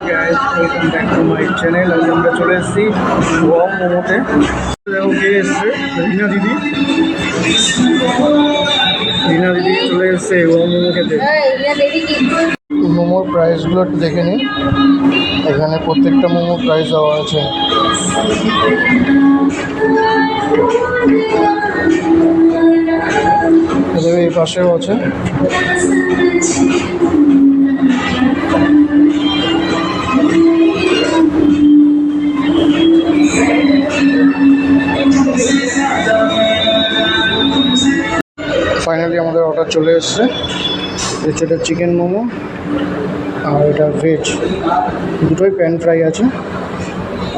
guys, welcome back to my channel. আজ আমরা চলে এসেছি ওয়াও মোমোতে। দেখো কে এসছে, রিনা দিদি চলে এসছে ওয়াও মোমো খেতে। মোমোর প্রাইসগুলো একটু দেখে নিই। এখানে প্রত্যেকটা মোমোর প্রাইস দেওয়া আছে। এই পাশেও আছে। ফাইনালি আমাদের অর্ডার চলে এসছে। এটা চিকেন মোমো আর এটা ভেজ, দুটোই প্যান ফ্রাই আছে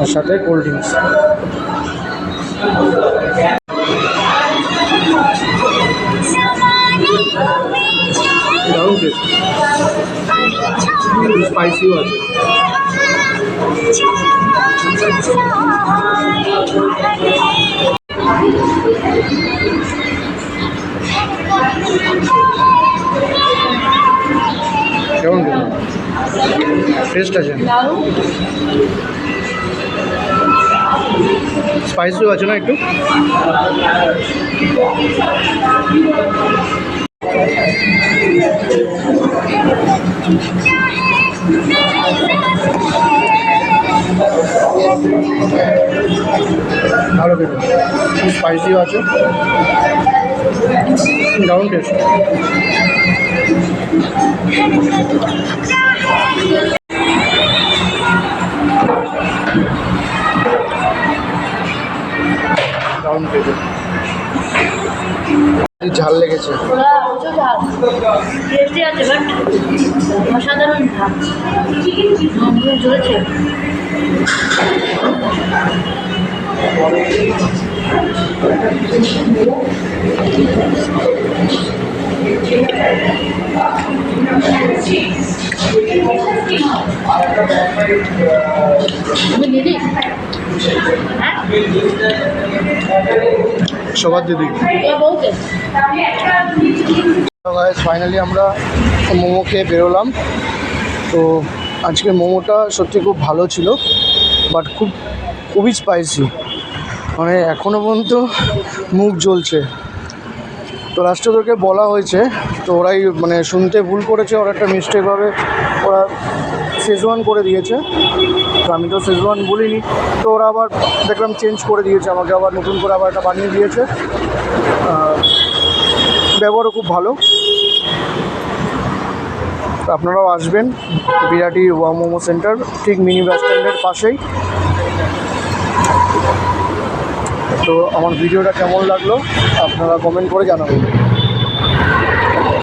আর সাথে কোল্ড ড্রিঙ্কস। দারুণ টেস্ট, স্পাইসিও আছে। কেমন টেস্ট আছে? স্পাইসিও আছে না একটু? ভালো খেতে, স্পাইসিও আছে, দারুণ টেস্ট। দারুণ খেতে, ঝাল লেগেছে। অসাধারণ ঝাল ঝরেছে। সবার দিদি ফাইনালি আমরা মোমো খেয়ে বেরোলাম। তো আজকে মোমোটা সত্যি খুব ভালো ছিল, বাট খুবই স্পাইসি, মানে এখনও পর্যন্ত মুখ জ্বলছে। তো লাস্টে ওদেরকে বলা হয়েছে, তো ওরাই মানে শুনতে ভুল করেছে, ওরা একটা মিস্টেকভাবে ওরা শেজওয়ান করে দিয়েছে। তো আমি তো শেজওয়ান বলিনি, তো ওরা আবার দেখলাম চেঞ্জ করে দিয়েছে, আমাকে আবার নতুন করে আবার একটা বানিয়ে দিয়েছে। ব্যবহারও খুব ভালো। আপনারাও আসবেন বিরাটি ওয়াও মোমো সেন্টার, ঠিক মিনি বাস স্ট্যান্ডের পাশেই। তো আমার ভিডিওটা কেমন লাগলো আপনারা কমেন্ট করে জানাবেন।